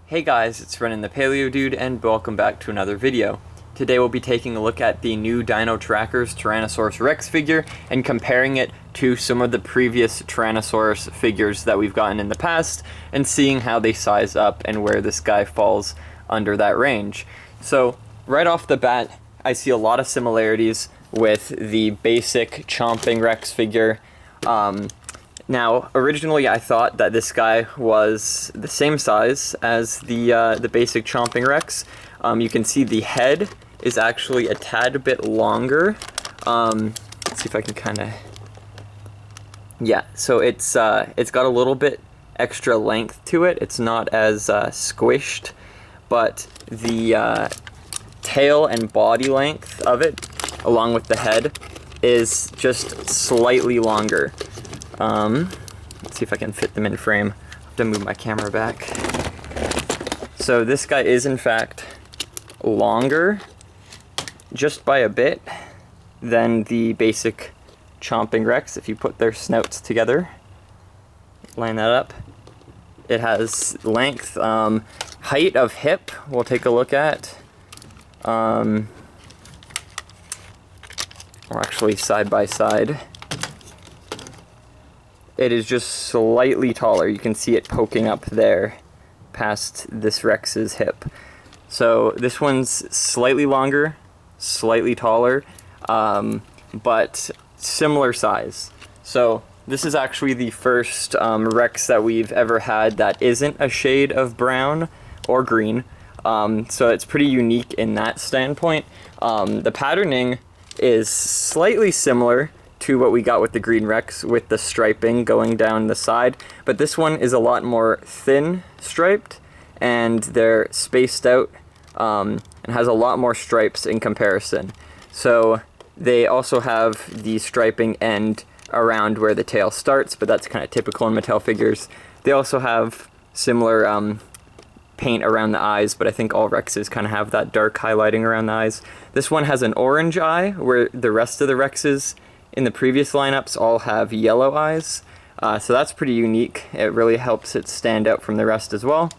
Hey guys, it's Renan the Paleo Dude, and welcome back to another video. Today we'll be taking a look at the new Dino Trackers Tyrannosaurus Rex figure and comparing it to some of the previous Tyrannosaurus figures that we've gotten in the past and seeing how they size up and where this guy falls under that range. So right off the bat, I see a lot of similarities with the basic Chomping Rex figure. Now, originally I thought that this guy was the same size as the basic Chomping Rex. You can see the head is actually a tad bit longer. Let's see if I can kind of... Yeah, so it's got a little bit extra length to it. It's not as squished, but the tail and body length of it, along with the head, is just slightly longer. Let's see if I can fit them in frame. I have to move my camera back. So this guy is in fact longer, just by a bit, than the basic Chomping Rex. If you put their snouts together, line that up, it has length. Height of hip, we'll take a look at. Or actually side by side. It is just slightly taller. You can see it poking up there past this Rex's hip. So this one's slightly longer, slightly taller, but similar size. So this is actually the first Rex that we've ever had that isn't a shade of brown or green. So it's pretty unique in that standpoint. The patterning is slightly similar to what we got with the green Rex, with the striping going down the side, but this one is a lot more thin striped, and they're spaced out, and has a lot more stripes in comparison. So they also have the striping end around where the tail starts, but that's kind of typical in Mattel figures. They also have similar paint around the eyes, but I think all Rexes kind of have that dark highlighting around the eyes. This one has an orange eye, where the rest of the Rexes in the previous lineups all have yellow eyes, so that's pretty unique. It really helps it stand out from the rest as well.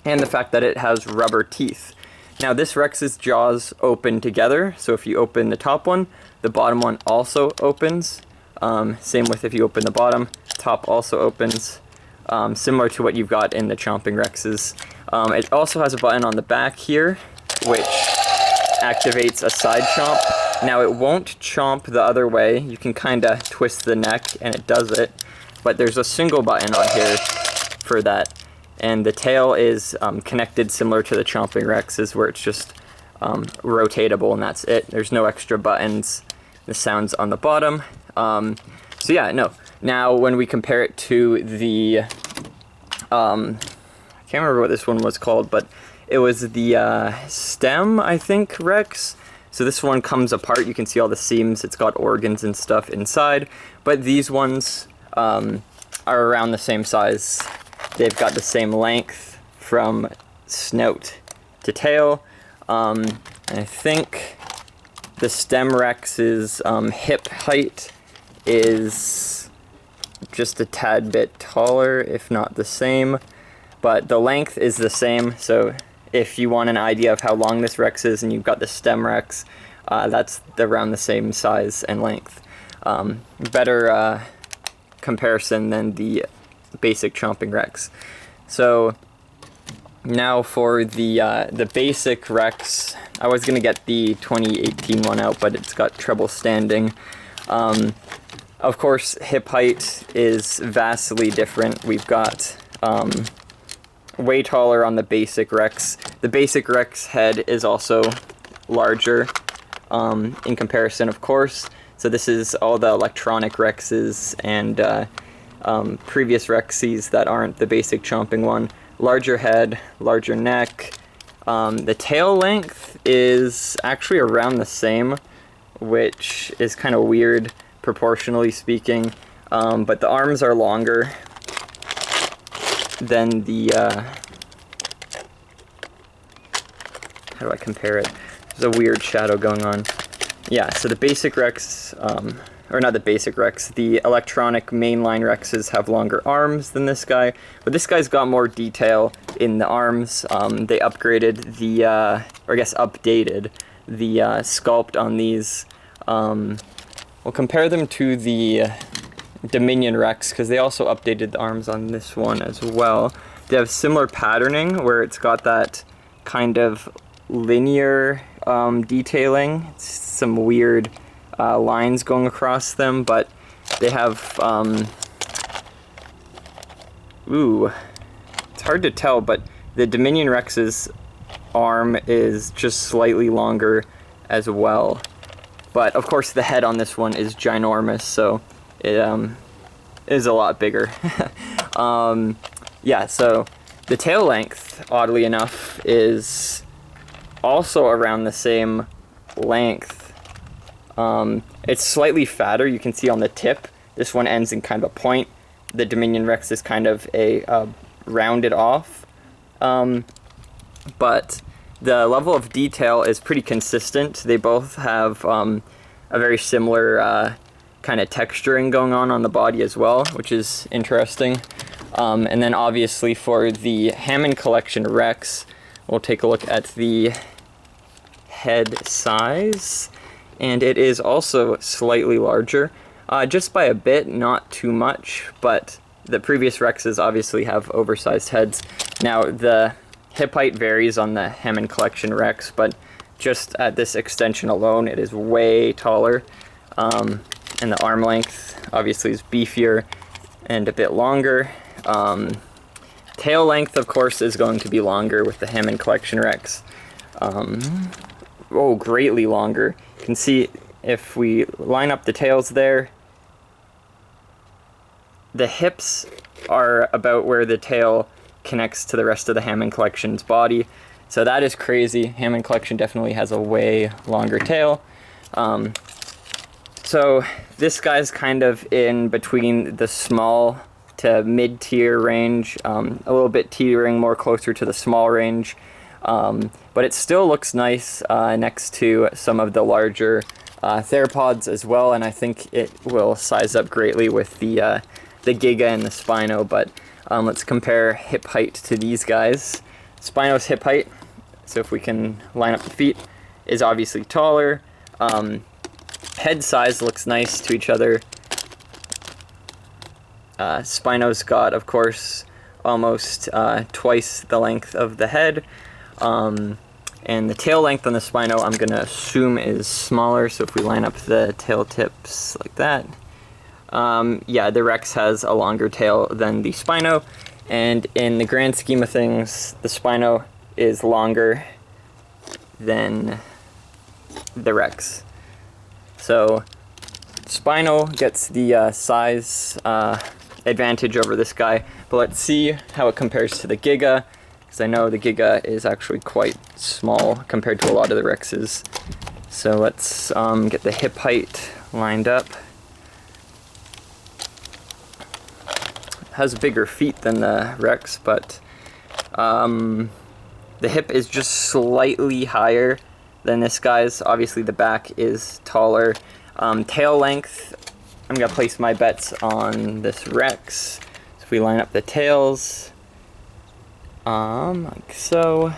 And the fact that it has rubber teeth. Now this Rex's jaws open together, so if you open the top one, the bottom one also opens. Same with if you open the bottom, top also opens. Similar to what you've got in the Chomping Rexes. It also has a button on the back here, which activates a side chomp. Now it won't chomp the other way. You can kind of twist the neck and it does it, but there's a single button on here for that. And the tail is connected similar to the Chomping Rexes, where it's just rotatable and that's it. There's no extra buttons. The sound's on the bottom. So yeah, no. Now when we compare it to the, I can't remember what this one was called, but it was the stem, I think, Rex. So this one comes apart. You can see all the seams. It's got organs and stuff inside. But these ones are around the same size. They've got the same length from snout to tail. And I think the stem Rex's hip height is just a tad bit taller, if not the same. But the length is the same, so if you want an idea of how long this Rex is and you've got the stem Rex, that's around the same size and length. Better comparison than the basic Chomping Rex. So now for the basic Rex, I was going to get the 2018 one out, but it's got trouble standing. Of course, hip height is vastly different. We've got way taller on the basic Rex. The basic Rex head is also larger in comparison, of course. So this is all the electronic Rexes and previous Rexes that aren't the basic Chomping one. Larger head, larger neck. The tail length is actually around the same, which is kind of weird proportionally speaking, but the arms are longer than the, how do I compare it? There's a weird shadow going on. Yeah, so the basic Rex or not the basic Rex, the electronic mainline Rexes have longer arms than this guy, but this guy's got more detail in the arms. They upgraded the, or I guess updated the sculpt on these. We'll compare them to the Dominion Rex, because they also updated the arms on this one as well. They have similar patterning, where it's got that kind of linear detailing. It's some weird lines going across them, but they have, it's hard to tell, but the Dominion Rex's arm is just slightly longer as well. But of course the head on this one is ginormous, so it is a lot bigger. Yeah, so the tail length, oddly enough, is also around the same length. It's slightly fatter, you can see on the tip. This one ends in kind of a point. The Dominion Rex is kind of a rounded off. But the level of detail is pretty consistent. They both have a very similar kind of texturing going on the body as well, which is interesting. And then obviously for the Hammond Collection Rex, we'll take a look at the head size. And it is also slightly larger, just by a bit, not too much, but the previous Rexes obviously have oversized heads. Now, the hip height varies on the Hammond Collection Rex, but just at this extension alone, it is way taller. And the arm length obviously is beefier and a bit longer. Tail length, of course, is going to be longer with the Hammond Collection Rex. Greatly longer. You can see if we line up the tails there, the hips are about where the tail connects to the rest of the Hammond Collection's body. So that is crazy. Hammond Collection definitely has a way longer tail. So this guy's kind of in between the small to mid-tier range, a little bit teetering more closer to the small range. But it still looks nice next to some of the larger theropods as well, and I think it will size up greatly with the Giga and the Spino. But let's compare hip height to these guys. Spino's hip height, so if we can line up the feet, is obviously taller. Head size looks nice to each other. Spino's got, of course, almost twice the length of the head. And the tail length on the Spino, I'm going to assume, is smaller, so if we line up the tail tips like that, yeah, the Rex has a longer tail than the Spino, and in the grand scheme of things, the Spino is longer than the Rex. So Spino gets the size advantage over this guy, but let's see how it compares to the Giga, because I know the Giga is actually quite small compared to a lot of the Rexes. So let's get the hip height lined up. It has bigger feet than the Rex, but the hip is just slightly higher than this guy's. Obviously the back is taller. Tail length, I'm going to place my bets on this Rex. So if we line up the tails, like so.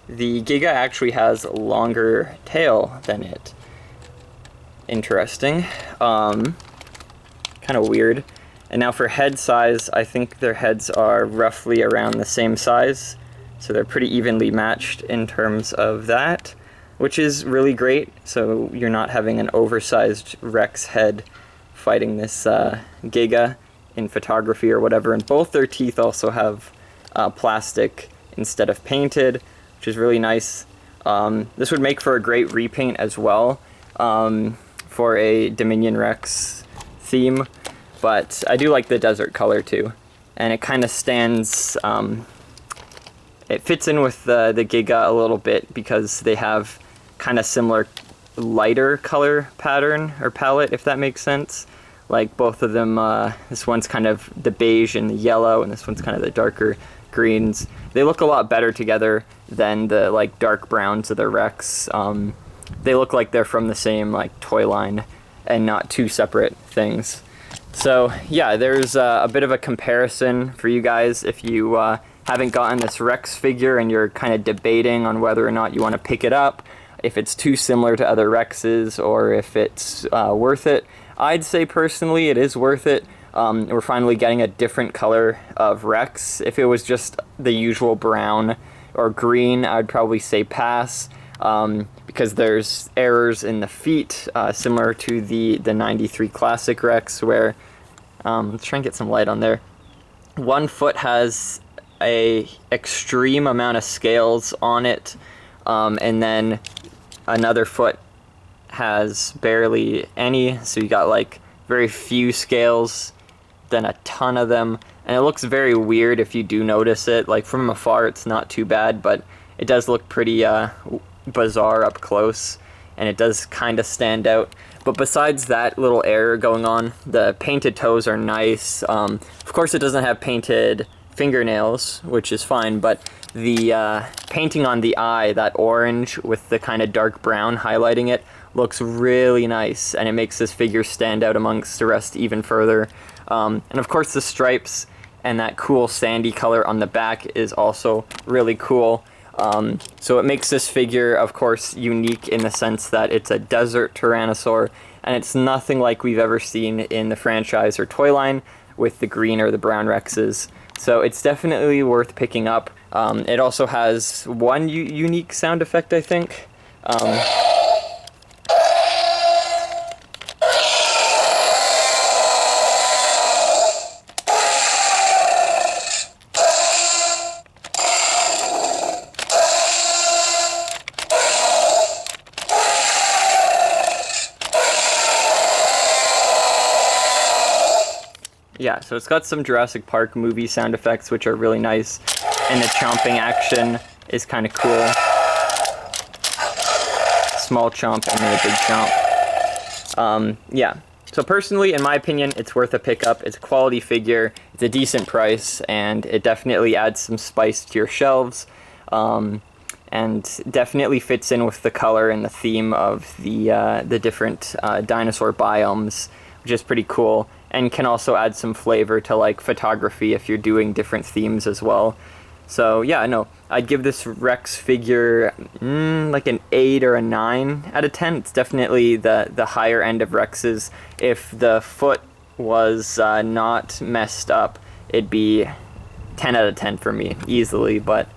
The Giga actually has a longer tail than it. Interesting. Kind of weird. And now for head size, I think their heads are roughly around the same size. So they're pretty evenly matched in terms of that, which is really great. So you're not having an oversized Rex head fighting this Giga in photography or whatever. And both their teeth also have plastic instead of painted, which is really nice. This would make for a great repaint as well for a Dominion Rex theme, but I do like the desert color too. And it kind of stands, it fits in with the Giga a little bit because they have kind of similar lighter color pattern or palette, if that makes sense. Like both of them, this one's kind of the beige and the yellow, and this one's kind of the darker greens. They look a lot better together than the like dark browns of the Rex. they look like they're from the same like toy line and not two separate things. So yeah, there's a bit of a comparison for you guys if you haven't gotten this Rex figure and you're kind of debating on whether or not you want to pick it up, if it's too similar to other Rexes or if it's worth it. I'd say personally it is worth it. We're finally getting a different color of Rex. If it was just the usual brown or green, I'd probably say pass, because there's errors in the feet, similar to the 93 Classic Rex, where, let's try and get some light on there. One foot has a extreme amount of scales on it, and then another foot has barely any, so you got like very few scales, then a ton of them, and it looks very weird if you do notice it. Like from afar it's not too bad, but it does look pretty bizarre up close, and it does kind of stand out. But besides that little error going on, the painted toes are nice. Of course it doesn't have painted fingernails, which is fine, but the painting on the eye, that orange with the kind of dark brown highlighting it, looks really nice, and it makes this figure stand out amongst the rest even further. And of course the stripes and that cool sandy color on the back is also really cool. So it makes this figure, of course, unique in the sense that it's a desert Tyrannosaur, and it's nothing like we've ever seen in the franchise or toy line with the green or the brown Rexes. So it's definitely worth picking up. It also has one unique sound effect, I think. Yeah, so it's got some Jurassic Park movie sound effects, which are really nice, and the chomping action is kind of cool. Small chomp and then a big chomp. Yeah, so personally, in my opinion, it's worth a pickup. It's a quality figure, it's a decent price, and it definitely adds some spice to your shelves, and definitely fits in with the color and the theme of the different dinosaur biomes, which is pretty cool, and can also add some flavor to like photography if you're doing different themes as well. So yeah, no, I'd give this Rex figure like an 8 or a 9 out of 10. It's definitely the higher end of Rexes. If the foot was not messed up, it'd be 10 out of 10 for me, easily. But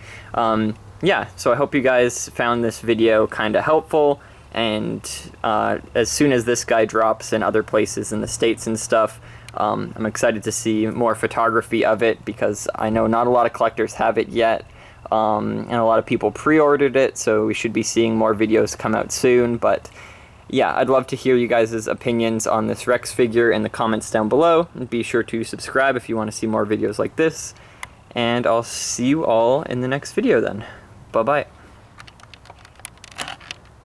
yeah, so I hope you guys found this video kind of helpful. And as soon as this guy drops in other places in the States and stuff, I'm excited to see more photography of it, because I know not a lot of collectors have it yet, and a lot of people pre-ordered it, so we should be seeing more videos come out soon. But yeah, I'd love to hear you guys' opinions on this Rex figure in the comments down below. And be sure to subscribe if you want to see more videos like this, and I'll see you all in the next video then. Bye-bye.